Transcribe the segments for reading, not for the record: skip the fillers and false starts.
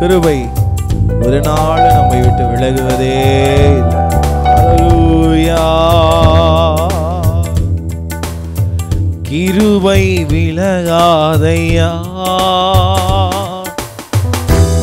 கிருபை ஒரு நாள் நம்மை விட்டு விலகுவதே இல்லை. அல்லேலூயா. கிருபை விலகாதையா,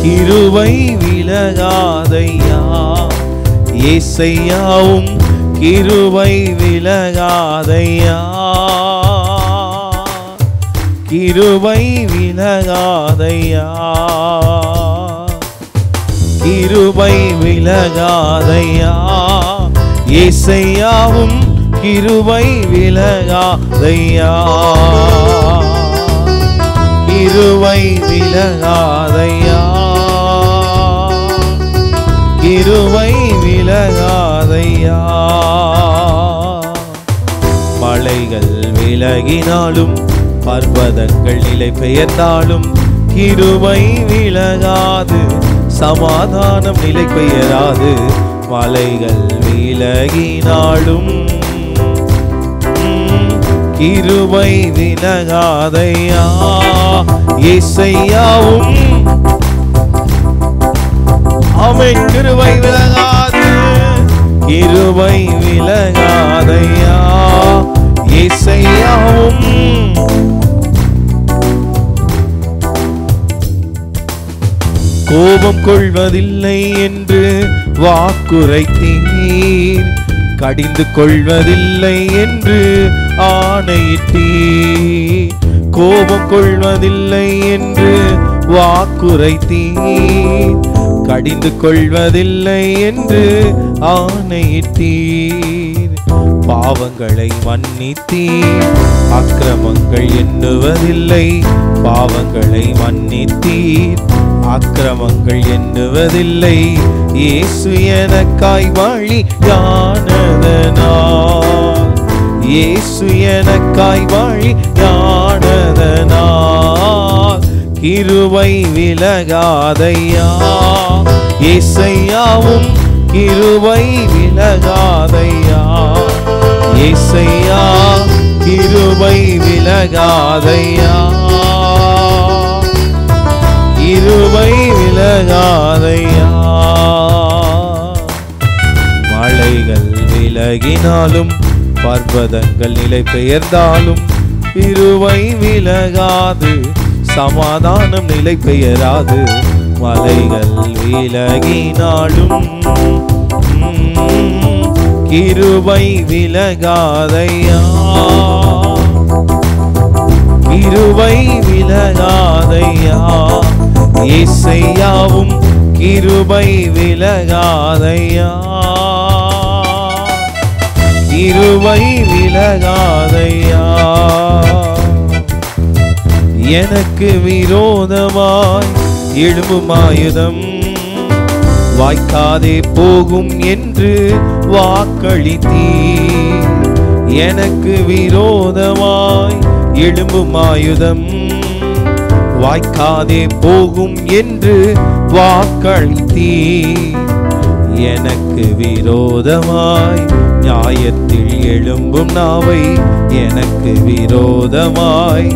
கிருபை விலகாதையா, இயேசையாவும் கிருபை விலகாதையா, கிருபை விலகாதையா, கிருபை விலகாதையா, இயேசையாவும் கிருபை விலகாதையா, கிருபை விலகாதையா, கிருபை விலகாதையா. மலைகள் விலகினாலும் பர்வதங்கள் நிலை பெயர்ந்தாலும் கிருபை விலகாது, சமாதானம் நிலை பெயராது. மலைகள் விலகினாலும் கிருபை விலகாதையா, இயேசையாவும் ஆமென் கிருபை விலகாது, கிருபை விலகாதையா, இயேசையாவும். கோபம் கொள்வதில்லை என்று வாக்குரைத்தீர், கடிந்து கொள்வதில்லை என்று ஆணையிட்டீர். கோபம் கொள்வதில்லை என்று வாக்குரைத்தீர், கடிந்து கொள்வதில்லை என்று ஆணையிட்டீர். பாவங்களை மன்னித்தீர், அக்கிரமங்கள் எண்ணுவதில்லை. பாவங்களை மன்னித்தீர், அக்கிரமங்கள் எண்ணுவதில்லை. இயேசு எனக்காய் வழியானதனால், இயேசு எனக்காய் வழியானதனால் கிருபை விலகாதையா, இயேசையாவும் கிருபை விலகாதையா, இயேசையா கிருபை விலகாதையா, கிருபை விலகாதையா. மலைகள் விலகினாலும் பர்வதங்கள் நிலை பெயர்ந்தாலும் கிருபை விலகாது, சமாதானம் நிலை பெயராது. மலைகள் விலகினாலும் கிருபை விலகாதையா, கிருபை விலகாதையா, இயேசையாவும் கிருபை விலகாதையா, கிருபை விலகாதையா. எனக்கு விரோதமாய் எழும்பும் ஆயுதம் வாய்க்காதே போகும் என்று வாக்களித்தீர். எனக்கு விரோதமாய் எழும்பும் ஆயுதம் வாய்க்காதே போகும் என்று வாக்களித்தீர். எனக்கு விரோதமாய் நியாயத்தில் எழும்பும் நாவை, எனக்கு விரோதமாய்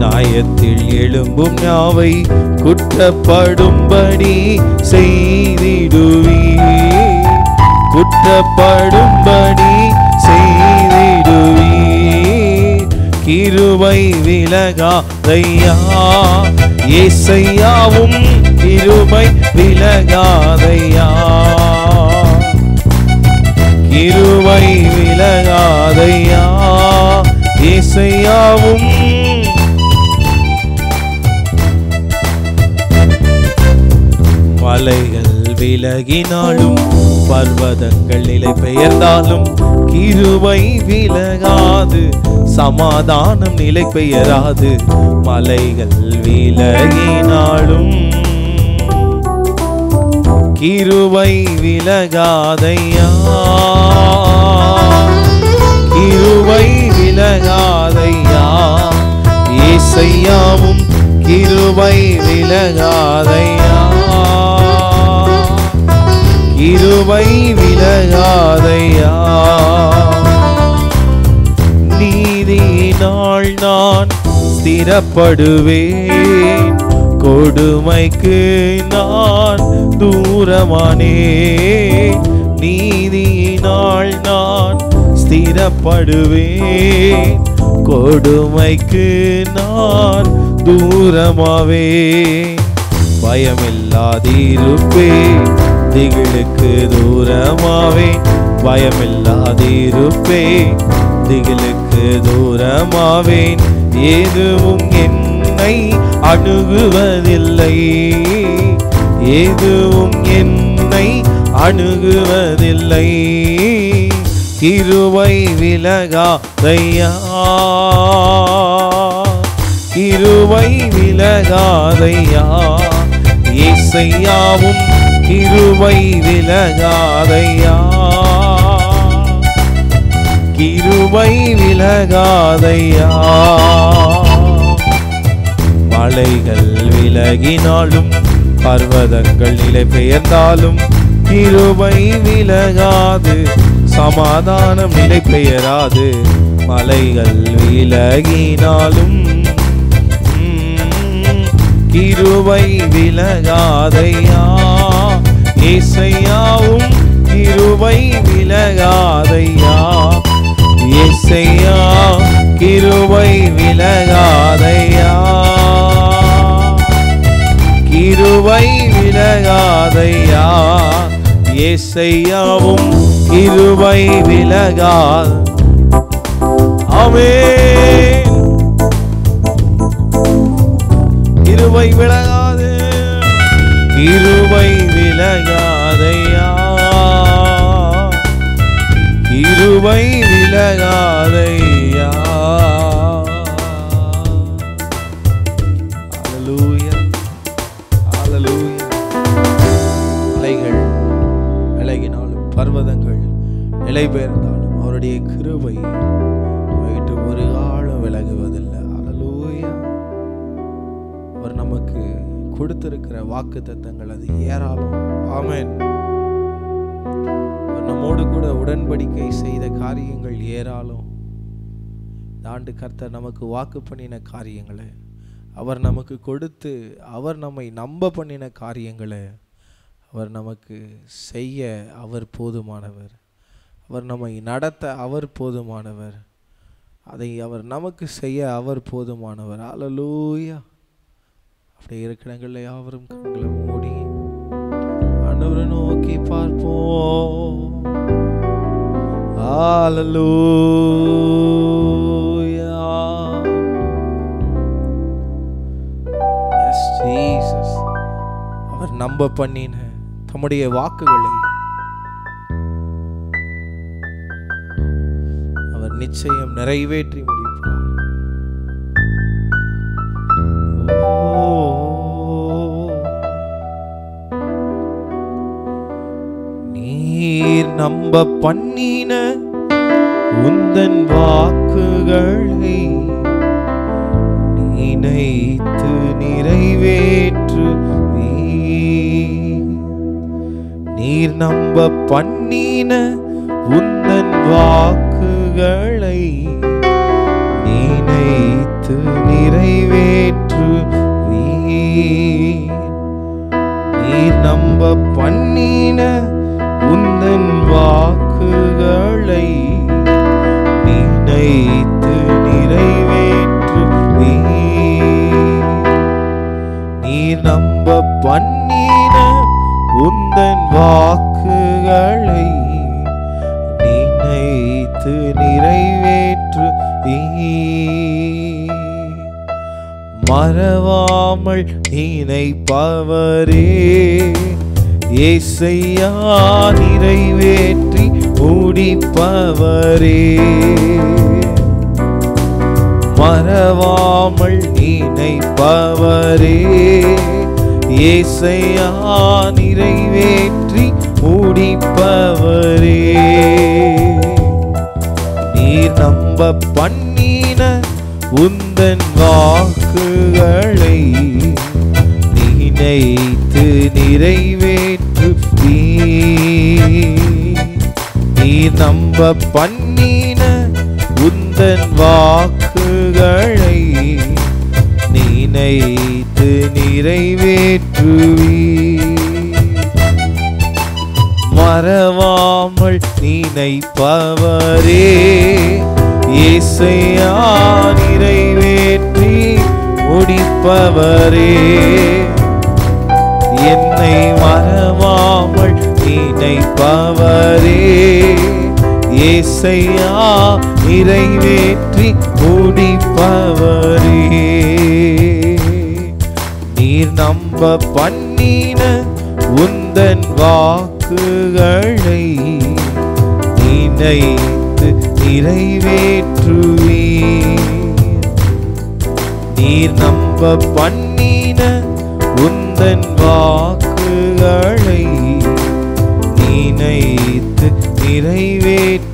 நியாயத்தில் எழும்பும் நாவை குற்றப்படும்படி செய்திடுவீர், குற்றப்படும்படி செய்திடுவீர். கிருபை விலகாதையா, இயேசையாவும் கிருபை விலகாதையா, கிருபை விலகாதையா, இயேசையாவும். மலைகள் விலகினாலும் பர்வதங்கள் நிலை பெயர்ந்தாலும் கிருபை விலகாது, சமாதானம் நிலை பெயராது. மலைகள் விலகினாலும் கிருபை விலகாதையா, கிருபை விலகாதையா, இயேசையாவும் கிருபை விலகாதையா, கிருபை விலகாதையா. நீதியினால் நான் ஸ்திரப்படுவேன், கொடுமைக்கு நான் தூரமானே, நீதியினால் நான் ஸ்திரப்படுவேன். கொடுமைக்கு நான் தூரமாவேன். பயமில்லாதிருப்பேன், திகிலுக்கு தூரமாவேன். பயமில்லாதிருப்பேன், திகிலுக்கு தூரமாவேன். எதுவும் என்னை அணுகுவதில்லை, எதுவும் என்னை அணுகுவதில்லை. கிருபை விலகாதையா, கிருபை விலகாதையா. இயேசையாவும் கிருபை விலகாதையா, கிருபை விலகாதையா. மலைகள் விலகினாலும் பர்வதங்கள் நிலை பெயர்ந்தாலும் கிருபை விலகாது, சமாதானம் நிலை பெயராது. மலைகள் விலகினாலும் கிருபை விலகாதையா. இயேசையாவும் கிருபை விலகாதையா, இயேசையா கிருபை விலகாதையா, கிருபை விலகாதையா. இயேசையாவும் கிருபை விலகா. ஆமென். கிருபை விலகாது, கிருபை விலகாதையா, கிருபை விலகாதையா. ஹல்லேலூயா, ஹல்லேலூயா. மலைகள் விலகினாலும் பர்வதங்கள் நிலை பெயர்ந்தாலும் அவருடைய கிருபை விட்டு ஒரு காலம் விலகுவதில்லை. ஹல்லேலூயா. அவர் நமக்கு கொடுத்திருக்கிற வாக்குத்தத்தங்கள் அது ஏராளம். ஆமென். நம்மோடு கூட உடன்படிக்கை செய்த காரியங்கள் ஏராளம். இந்த ஆண்டு கர்த்தர் நமக்கு வாக்கு பண்ணின காரியங்களை, அவர் நமக்கு கொடுத்து அவர் நம்மை நம்ப பண்ணின காரியங்களை அவர் நமக்கு செய்ய அவர் போதுமானவர். அவர் நம்மை நடத்த அவர் போதுமானவர். அதை அவர் நமக்கு செய்ய அவர் போதுமானவர். ஹல்லேலூயா. அப்படி இருக்கிற இடங்கள்ல யாவரும் கண்களை மூடி ஆண்டவரை நோக்கி பார்ப்போம். ஹல்லேலூயா. S Jesus. அவர் நம்ப பண்ணின தம்முடைய வாக்குகளை அவர் நிச்சயம் நிறைவேற்றி முடிப்பார். நீர் நம்ப பண்ணின உந்தன் வாக்குகளை நினைத்து நிறைவேற்று. நீர் நம்ப பண்ணின உந்தன் வாக்குகளை நினைத்து நிறைவேற்று. நீர் நம்ப பண்ணின உந்தன் வாக்குகளை நினைத்து நிறைவேற்று. நீர் நம்ப பண்ணின உந்தன் வாக்குகளை நினைத்து நிறைவேற்று. மறவாமல் நினைப்பவரே இயேசையா, நிறைவேற்றி முடிப்பவரே. மறவாமல் நினைப்பவரே இயேசையா, நிறைவேற்றி முடிப்பவரே. நீர் நம்ப பண்ணின உந்தன் வாக்குகளை நினைத்து நிறைவேற்று. நீர் நம்ப பண்ணின உந்தன் வாக்குகளை நினைத்து நிறை மறவாமல் நினைப்பவரே இயேசையா நிறைவேற்றி முடிப்பவரே. என்னை மறவாமல் நினைப்பவரே இயேசையா நிறைவேற்றி முடிப்பவரே. நீர் நம்ப பண்ணின உந்தன் வாக்குகளை நினைத்து நிறைவேற்றுவீர். நீர் நம்ப பண்ணின உந்தன் வாக்குகளை நினைத்து நிறைவேற்றுவீர்.